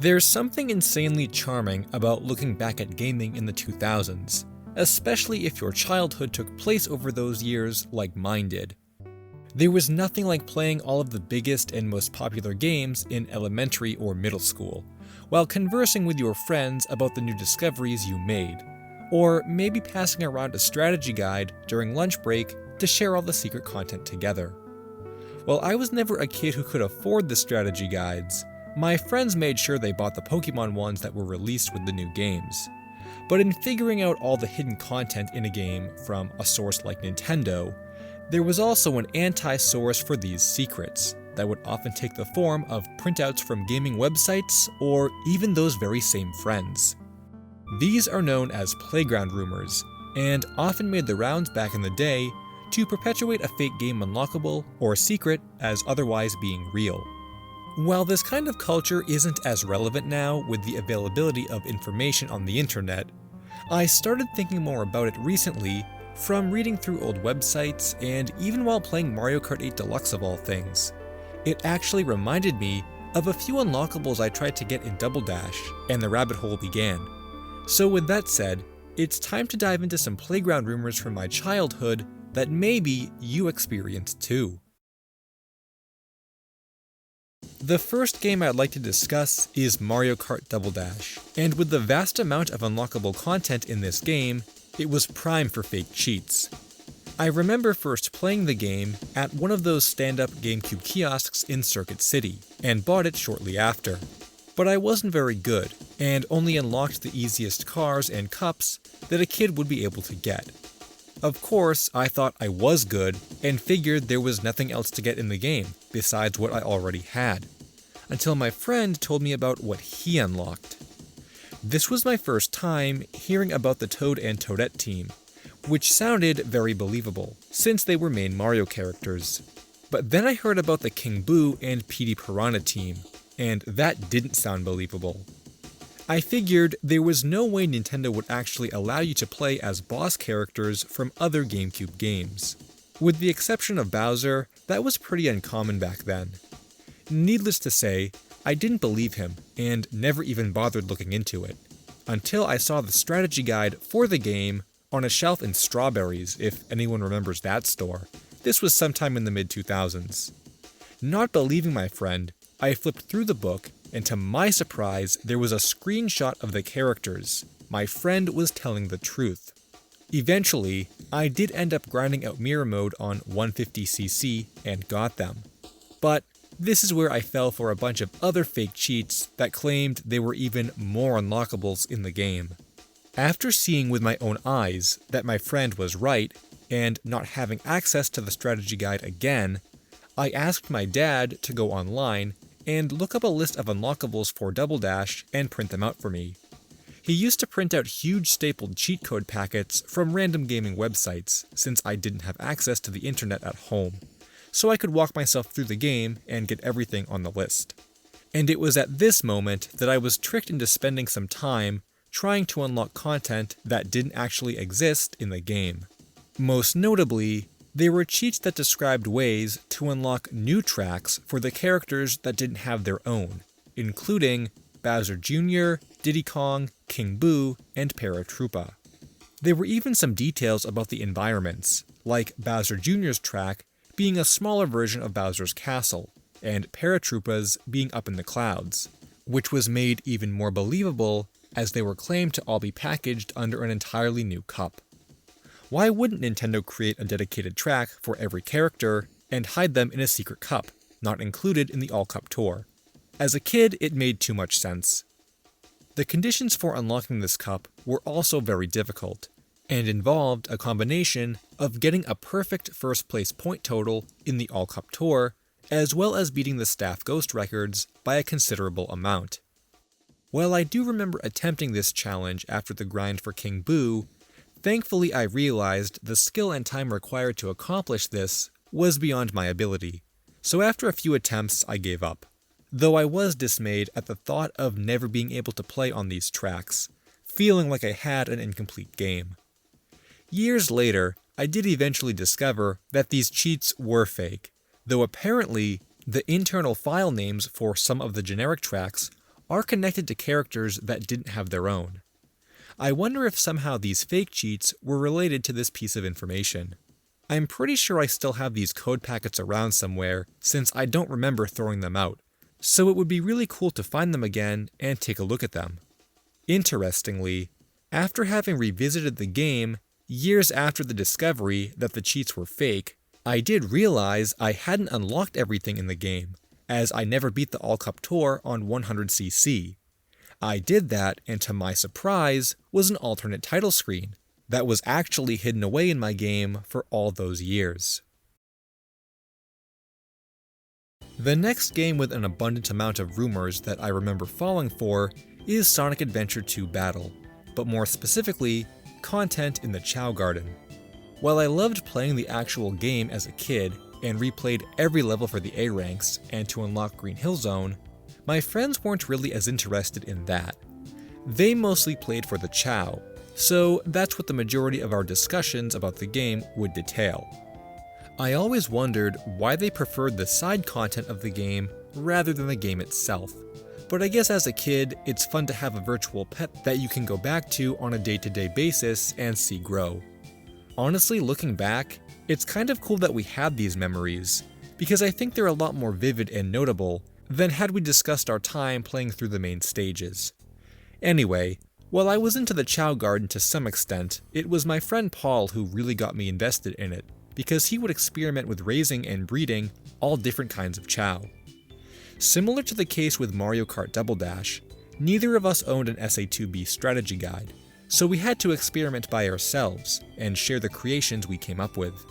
There's something insanely charming about looking back at gaming in the 2000s, especially if your childhood took place over those years like mine did. There was nothing like playing all of the biggest and most popular games in elementary or middle school, while conversing with your friends about the new discoveries you made, or maybe passing around a strategy guide during lunch break to share all the secret content together. While I was never a kid who could afford the strategy guides, my friends made sure they bought the Pokemon ones that were released with the new games. But in figuring out all the hidden content in a game from a source like Nintendo, there was also an anti-source for these secrets that would often take the form of printouts from gaming websites or even those very same friends. These are known as playground rumors, and often made the rounds back in the day to perpetuate a fake game unlockable or secret as otherwise being real. While this kind of culture isn't as relevant now with the availability of information on the internet, I started thinking more about it recently from reading through old websites and even while playing Mario Kart 8 Deluxe of all things. It actually reminded me of a few unlockables I tried to get in Double Dash, and the rabbit hole began. So with that said, it's time to dive into some playground rumors from my childhood that maybe you experienced too. The first game I'd like to discuss is Mario Kart Double Dash, and with the vast amount of unlockable content in this game, it was prime for fake cheats. I remember first playing the game at one of those stand-up GameCube kiosks in Circuit City, and bought it shortly after. But I wasn't very good, and only unlocked the easiest cars and cups that a kid would be able to get. Of course, I thought I was good, and figured there was nothing else to get in the game besides what I already had, until my friend told me about what he unlocked. This was my first time hearing about the Toad and Toadette team, which sounded very believable, since they were main Mario characters. But then I heard about the King Boo and Petey Piranha team, and that didn't sound believable. I figured there was no way Nintendo would actually allow you to play as boss characters from other GameCube games. With the exception of Bowser, that was pretty uncommon back then. Needless to say, I didn't believe him, and never even bothered looking into it, until I saw the strategy guide for the game on a shelf in Strawberries, if anyone remembers that store. This was sometime in the mid-2000s. Not believing my friend, I flipped through the book, and to my surprise, there was a screenshot of the characters. My friend was telling the truth. Eventually, I did end up grinding out mirror mode on 150cc and got them. But this is where I fell for a bunch of other fake cheats that claimed there were even more unlockables in the game. After seeing with my own eyes that my friend was right, and not having access to the strategy guide again, I asked my dad to go online and look up a list of unlockables for Double Dash and print them out for me. He used to print out huge stapled cheat code packets from random gaming websites, since I didn't have access to the internet at home, so I could walk myself through the game and get everything on the list. And it was at this moment that I was tricked into spending some time trying to unlock content that didn't actually exist in the game. Most notably, there were cheats that described ways to unlock new tracks for the characters that didn't have their own, including Bowser Jr., Diddy Kong, King Boo, and Paratroopa. There were even some details about the environments, like Bowser Jr.'s track being a smaller version of Bowser's castle, and Paratroopa's being up in the clouds, which was made even more believable as they were claimed to all be packaged under an entirely new cup. Why wouldn't Nintendo create a dedicated track for every character and hide them in a secret cup, not included in the all-cup tour? As a kid, it made too much sense. The conditions for unlocking this cup were also very difficult, and involved a combination of getting a perfect first-place point total in the all-cup tour, as well as beating the staff ghost records by a considerable amount. While I do remember attempting this challenge after the grind for King Boo, thankfully I realized the skill and time required to accomplish this was beyond my ability, so after a few attempts I gave up, though I was dismayed at the thought of never being able to play on these tracks, feeling like I had an incomplete game. Years later, I did eventually discover that these cheats were fake, though apparently the internal file names for some of the generic tracks are connected to characters that didn't have their own. I wonder if somehow these fake cheats were related to this piece of information. I'm pretty sure I still have these code packets around somewhere since I don't remember throwing them out, so it would be really cool to find them again and take a look at them. Interestingly, after having revisited the game years after the discovery that the cheats were fake, I did realize I hadn't unlocked everything in the game, as I never beat the All Cup Tour on 100cc. I did that, and to my surprise, was an alternate title screen that was actually hidden away in my game for all those years. The next game with an abundant amount of rumors that I remember falling for is Sonic Adventure 2 Battle, but more specifically, content in the Chao Garden. While I loved playing the actual game as a kid and replayed every level for the A ranks and to unlock Green Hill Zone, my friends weren't really as interested in that. They mostly played for the Chao, so that's what the majority of our discussions about the game would detail. I always wondered why they preferred the side content of the game rather than the game itself, but I guess as a kid, it's fun to have a virtual pet that you can go back to on a day-to-day basis and see grow. Honestly, looking back, it's kind of cool that we had these memories, because I think they're a lot more vivid and notable than had we discussed our time playing through the main stages. Anyway, while I was into the Chao Garden to some extent, it was my friend Paul who really got me invested in it, because he would experiment with raising and breeding all different kinds of Chao. Similar to the case with Mario Kart Double Dash, neither of us owned an SA2B strategy guide, so we had to experiment by ourselves and share the creations we came up with.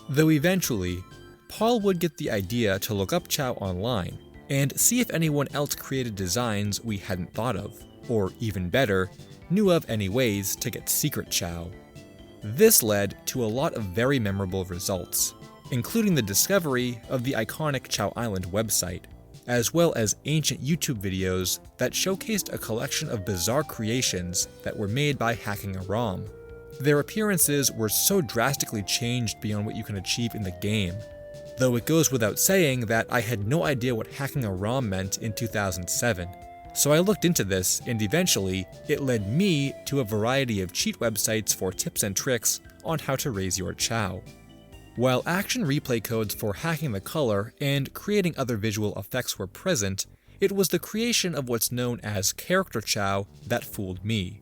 Though eventually, Paul would get the idea to look up Chao online and see if anyone else created designs we hadn't thought of, or even better, knew of any ways to get secret Chao. This led to a lot of very memorable results, including the discovery of the iconic Chao Island website, as well as ancient YouTube videos that showcased a collection of bizarre creations that were made by hacking a ROM. Their appearances were so drastically changed beyond what you can achieve in the game, though it goes without saying that I had no idea what hacking a ROM meant in 2007. So I looked into this, and eventually, it led me to a variety of cheat websites for tips and tricks on how to raise your Chao. While action replay codes for hacking the color and creating other visual effects were present, it was the creation of what's known as Character Chao that fooled me.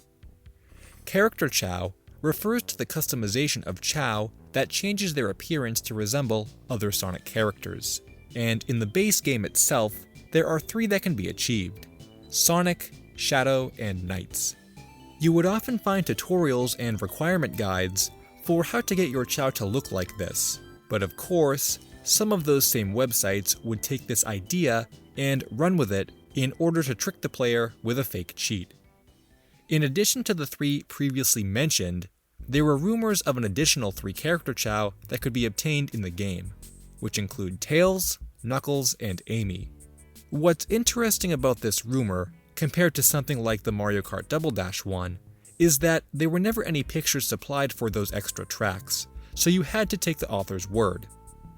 Character Chao refers to the customization of Chao that changes their appearance to resemble other Sonic characters, and in the base game itself, there are 3 that can be achieved: Sonic, Shadow, and Knights. You would often find tutorials and requirement guides for how to get your Chao to look like this, but of course, some of those same websites would take this idea and run with it in order to trick the player with a fake cheat. In addition to the 3 previously mentioned, there were rumors of an additional 3 character Chao that could be obtained in the game, which include Tails, Knuckles, and Amy. What's interesting about this rumor, compared to something like the Mario Kart Double Dash one, is that there were never any pictures supplied for those extra tracks, so you had to take the author's word.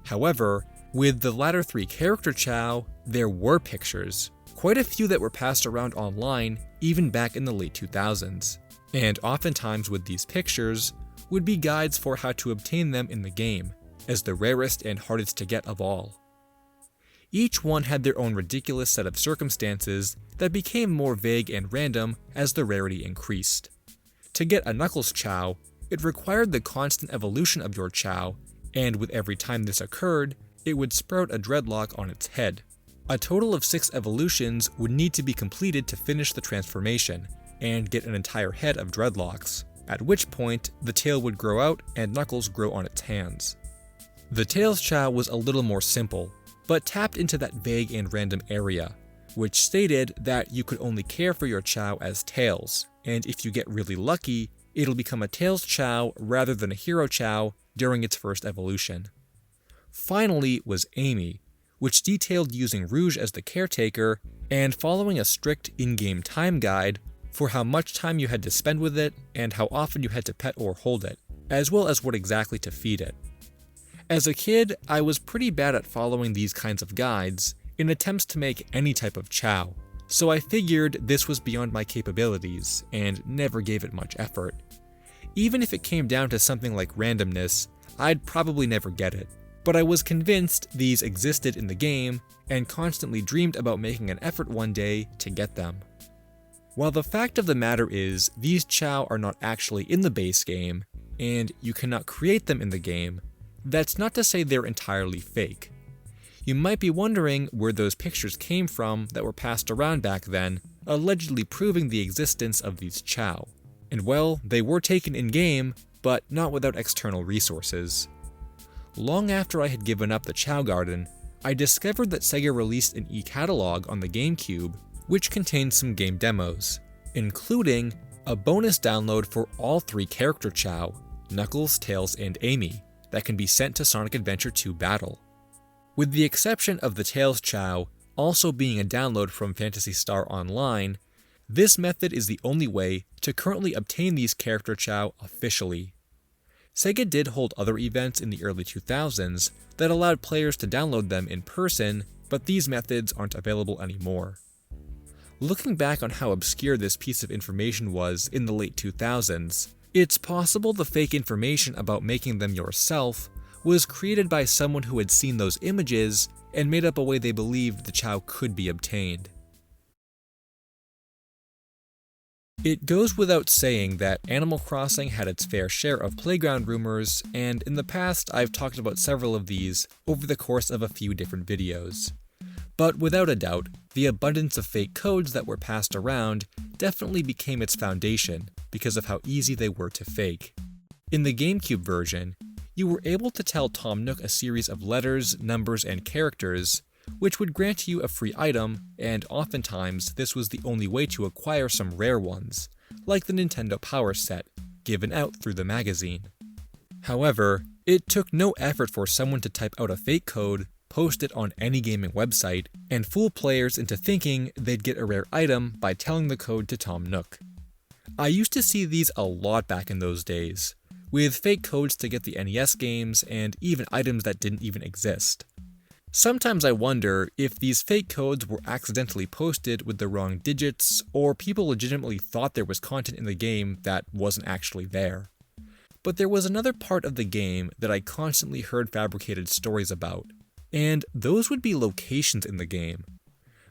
However, with the latter 3 character Chao, there were pictures, quite a few that were passed around online even back in the late 2000s, and oftentimes with these pictures would be guides for how to obtain them in the game, as the rarest and hardest to get of all. Each one had their own ridiculous set of circumstances that became more vague and random as the rarity increased. To get a Knuckles Chao, it required the constant evolution of your Chao, and with every time this occurred, it would sprout a dreadlock on its head. A total of 6 evolutions would need to be completed to finish the transformation, and get an entire head of dreadlocks, at which point the tail would grow out and Knuckles grow on its hands. The Tails Chao was a little more simple, but tapped into that vague and random area, which stated that you could only care for your Chao as Tails, and if you get really lucky, it'll become a Tails Chao rather than a Hero Chao during its first evolution. Finally was Amy, which detailed using Rouge as the caretaker and following a strict in-game time guide for how much time you had to spend with it and how often you had to pet or hold it, as well as what exactly to feed it. As a kid, I was pretty bad at following these kinds of guides in attempts to make any type of Chao, so I figured this was beyond my capabilities and never gave it much effort. Even if it came down to something like randomness, I'd probably never get it. But I was convinced these existed in the game and constantly dreamed about making an effort one day to get them. While the fact of the matter is, these Chao are not actually in the base game, and you cannot create them in the game, that's not to say they're entirely fake. You might be wondering where those pictures came from that were passed around back then, allegedly proving the existence of these Chao. And well, they were taken in-game, but not without external resources. Long after I had given up the Chao Garden, I discovered that Sega released an e-catalog on the GameCube, which contained some game demos, including a bonus download for all 3 character Chao, Knuckles, Tails, and Amy, that can be sent to Sonic Adventure 2 Battle. With the exception of the Tails Chao also being a download from Phantasy Star Online, this method is the only way to currently obtain these character Chao officially. Sega did hold other events in the early 2000s that allowed players to download them in person, but these methods aren't available anymore. Looking back on how obscure this piece of information was in the late 2000s, it's possible the fake information about making them yourself was created by someone who had seen those images and made up a way they believed the Chao could be obtained. It goes without saying that Animal Crossing had its fair share of playground rumors, and in the past I've talked about several of these over the course of a few different videos. But without a doubt, the abundance of fake codes that were passed around definitely became its foundation because of how easy they were to fake. In the GameCube version, you were able to tell Tom Nook a series of letters, numbers, and characters, which would grant you a free item, and oftentimes this was the only way to acquire some rare ones, like the Nintendo Power Set, given out through the magazine. However, it took no effort for someone to type out a fake code, post it on any gaming website, and fool players into thinking they'd get a rare item by telling the code to Tom Nook. I used to see these a lot back in those days, with fake codes to get the NES games and even items that didn't even exist. Sometimes I wonder if these fake codes were accidentally posted with the wrong digits, or people legitimately thought there was content in the game that wasn't actually there. But there was another part of the game that I constantly heard fabricated stories about, and those would be locations in the game.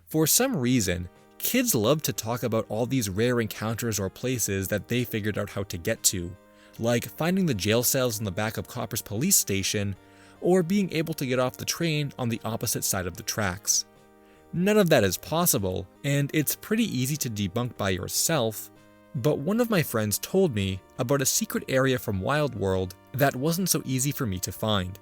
For some reason, kids love to talk about all these rare encounters or places that they figured out how to get to, like finding the jail cells in the back of Copper's police station, or being able to get off the train on the opposite side of the tracks. None of that is possible, and it's pretty easy to debunk by yourself, but one of my friends told me about a secret area from Wild World that wasn't so easy for me to find.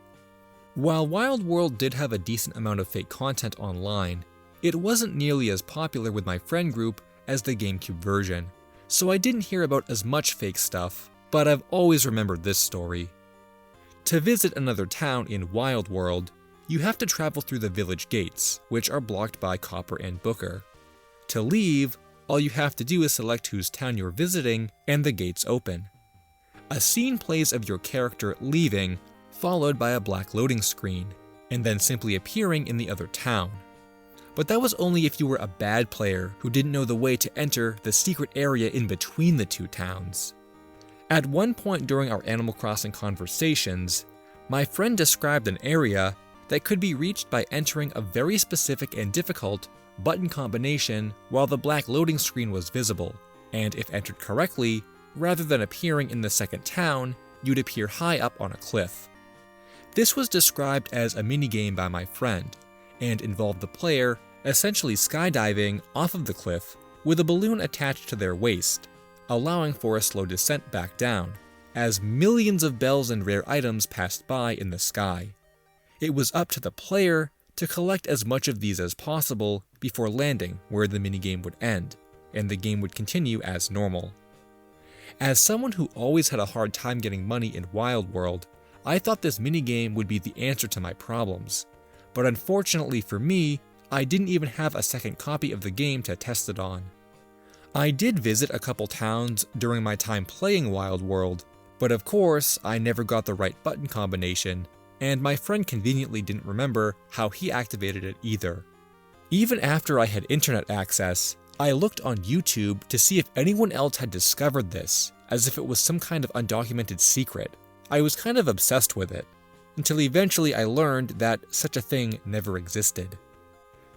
While Wild World did have a decent amount of fake content online, it wasn't nearly as popular with my friend group as the GameCube version, so I didn't hear about as much fake stuff, but I've always remembered this story. To visit another town in Wild World, you have to travel through the village gates, which are blocked by Copper and Booker. To leave, all you have to do is select whose town you're visiting, and the gates open. A scene plays of your character leaving, followed by a black loading screen, and then simply appearing in the other town. But that was only if you were a bad player who didn't know the way to enter the secret area in between the two towns. At one point during our Animal Crossing conversations, my friend described an area that could be reached by entering a very specific and difficult button combination while the black loading screen was visible, and if entered correctly, rather than appearing in the second town, you'd appear high up on a cliff. This was described as a minigame by my friend, and involved the player essentially skydiving off of the cliff with a balloon attached to their waist, allowing for a slow descent back down, as millions of bells and rare items passed by in the sky. It was up to the player to collect as much of these as possible before landing where the minigame would end, and the game would continue as normal. As someone who always had a hard time getting money in Wild World, I thought this minigame would be the answer to my problems, but unfortunately for me, I didn't even have a second copy of the game to test it on. I did visit a couple towns during my time playing Wild World, but of course I never got the right button combination, and my friend conveniently didn't remember how he activated it either. Even after I had internet access, I looked on YouTube to see if anyone else had discovered this, as if it was some kind of undocumented secret. I was kind of obsessed with it, until eventually I learned that such a thing never existed.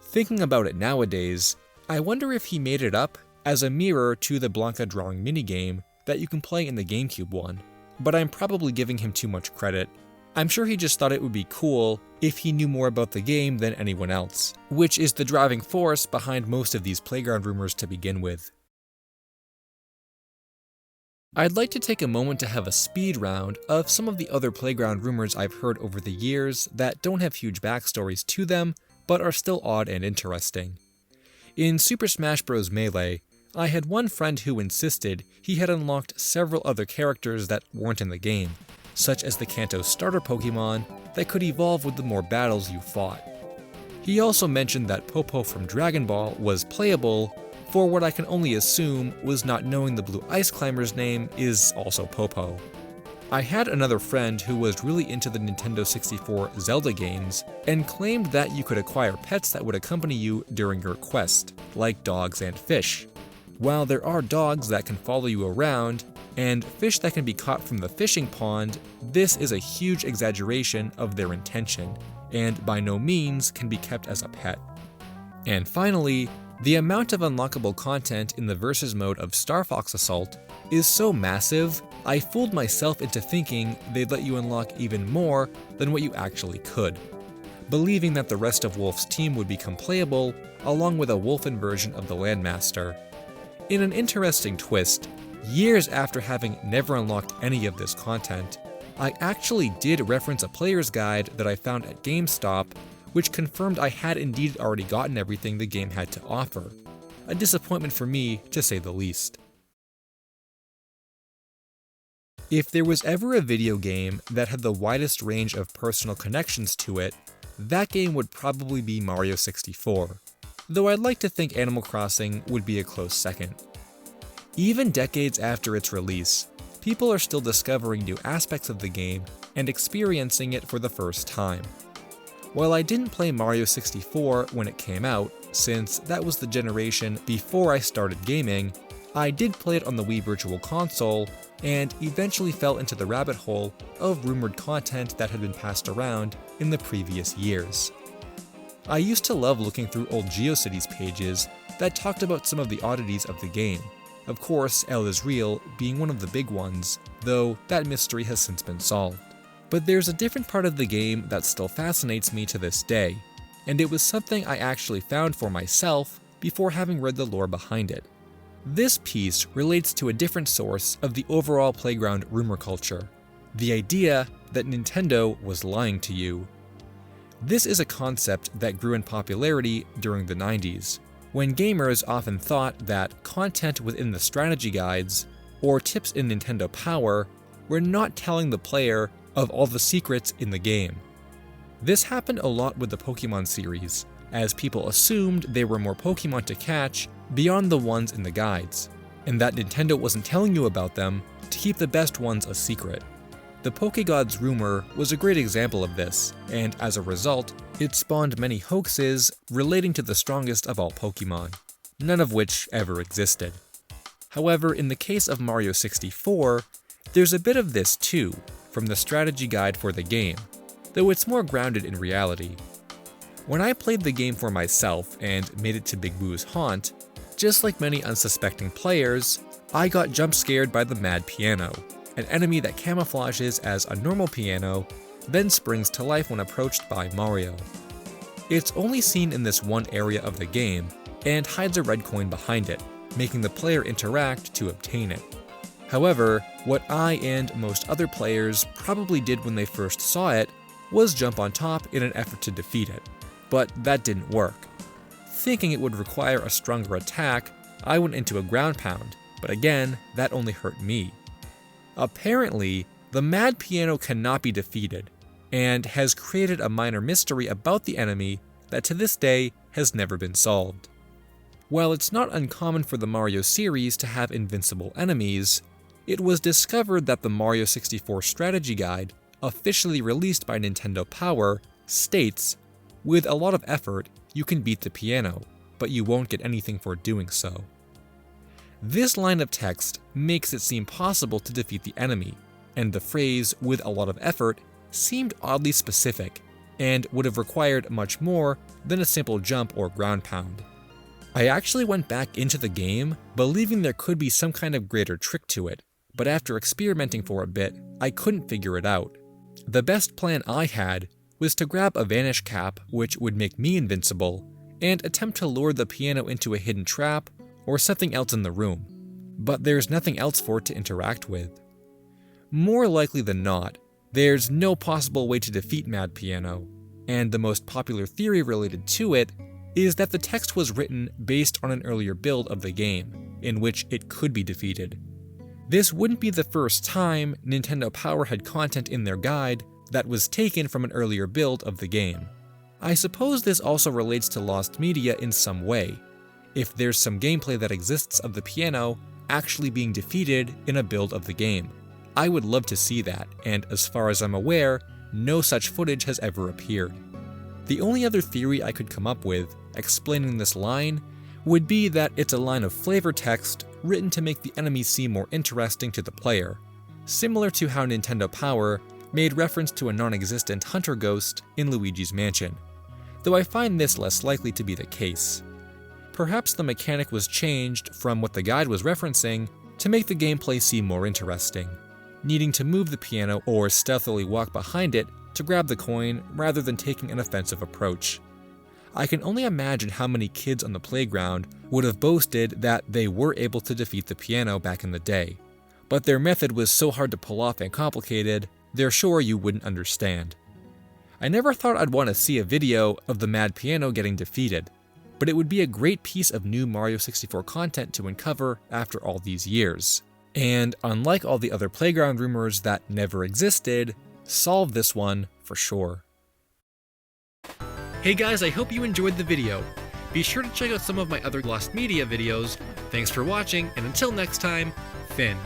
Thinking about it nowadays, I wonder if he made it up as a mirror to the Blanca drawing minigame that you can play in the GameCube one, but I'm probably giving him too much credit. I'm sure he just thought it would be cool if he knew more about the game than anyone else, which is the driving force behind most of these playground rumors to begin with. I'd like to take a moment to have a speed round of some of the other playground rumors I've heard over the years that don't have huge backstories to them, but are still odd and interesting. In Super Smash Bros. Melee, I had one friend who insisted he had unlocked several other characters that weren't in the game, such as the Kanto starter Pokemon that could evolve with the more battles you fought. He also mentioned that Popo from Dragon Ball was playable, for what I can only assume was not knowing the Blue Ice Climber's name is also Popo. I had another friend who was really into the Nintendo 64 Zelda games and claimed that you could acquire pets that would accompany you during your quest, like dogs and fish. While there are dogs that can follow you around, and fish that can be caught from the fishing pond, this is a huge exaggeration of their intention, and by no means can be kept as a pet. And finally, the amount of unlockable content in the Versus mode of Star Fox Assault is so massive, I fooled myself into thinking they'd let you unlock even more than what you actually could, believing that the rest of Wolf's team would become playable, along with a Wolfen version of the Landmaster. In an interesting twist, years after having never unlocked any of this content, I actually did reference a player's guide that I found at GameStop, which confirmed I had indeed already gotten everything the game had to offer. A disappointment for me, to say the least. If there was ever a video game that had the widest range of personal connections to it, that game would probably be Mario 64, though I'd like to think Animal Crossing would be a close second. Even decades after its release, people are still discovering new aspects of the game and experiencing it for the first time. While I didn't play Mario 64 when it came out, since that was the generation before I started gaming, I did play it on the Wii Virtual Console, and eventually fell into the rabbit hole of rumored content that had been passed around in the previous years. I used to love looking through old GeoCities pages that talked about some of the oddities of the game, of course El is Real being one of the big ones, though that mystery has since been solved. But there's a different part of the game that still fascinates me to this day, and it was something I actually found for myself before having read the lore behind it. This piece relates to a different source of the overall playground rumor culture, the idea that Nintendo was lying to you. This is a concept that grew in popularity during the 90s, when gamers often thought that content within the strategy guides, or tips in Nintendo Power, were not telling the player of all the secrets in the game. This happened a lot with the Pokemon series, as people assumed there were more Pokemon to catch beyond the ones in the guides, and that Nintendo wasn't telling you about them to keep the best ones a secret. The Pokegods rumor was a great example of this, and as a result, it spawned many hoaxes relating to the strongest of all Pokemon, none of which ever existed. However, in the case of Mario 64, there's a bit of this too, from the strategy guide for the game, though it's more grounded in reality. When I played the game for myself and made it to Big Boo's haunt, just like many unsuspecting players, I got jump scared by the Mad Piano, an enemy that camouflages as a normal piano, then springs to life when approached by Mario. It's only seen in this one area of the game, and hides a red coin behind it, making the player interact to obtain it. However, what I and most other players probably did when they first saw it was jump on top in an effort to defeat it, but that didn't work. Thinking it would require a stronger attack, I went into a ground pound, but again, that only hurt me. Apparently, the Mad Piano cannot be defeated, and has created a minor mystery about the enemy that to this day has never been solved. While it's not uncommon for the Mario series to have invincible enemies, it was discovered that the Mario 64 strategy guide, officially released by Nintendo Power, states, with a lot of effort, you can beat the piano, but you won't get anything for doing so. This line of text makes it seem possible to defeat the enemy, and the phrase "with a lot of effort" seemed oddly specific, and would have required much more than a simple jump or ground pound. I actually went back into the game, believing there could be some kind of greater trick to it, but after experimenting for a bit, I couldn't figure it out. The best plan I had was to grab a vanish cap, which would make me invincible, and attempt to lure the piano into a hidden trap or something else in the room, but there's nothing else for it to interact with. More likely than not, there's no possible way to defeat Mad Piano, and the most popular theory related to it is that the text was written based on an earlier build of the game, in which it could be defeated. This wouldn't be the first time Nintendo Power had content in their guide that was taken from an earlier build of the game. I suppose this also relates to lost media in some way, if there's some gameplay that exists of the piano actually being defeated in a build of the game. I would love to see that, and as far as I'm aware, no such footage has ever appeared. The only other theory I could come up with explaining this line would be that it's a line of flavor text written to make the enemies seem more interesting to the player, similar to how Nintendo Power made reference to a non-existent hunter ghost in Luigi's Mansion, though I find this less likely to be the case. Perhaps the mechanic was changed from what the guide was referencing to make the gameplay seem more interesting, needing to move the piano or stealthily walk behind it to grab the coin rather than taking an offensive approach. I can only imagine how many kids on the playground would have boasted that they were able to defeat the piano back in the day, but their method was so hard to pull off and complicated, they're sure you wouldn't understand. I never thought I'd want to see a video of the Mad Piano getting defeated, but it would be a great piece of new Mario 64 content to uncover after all these years. And unlike all the other playground rumors that never existed, solve this one for sure. Hey guys, I hope you enjoyed the video. Be sure to check out some of my other lost media videos. Thanks for watching, and until next time, Finn.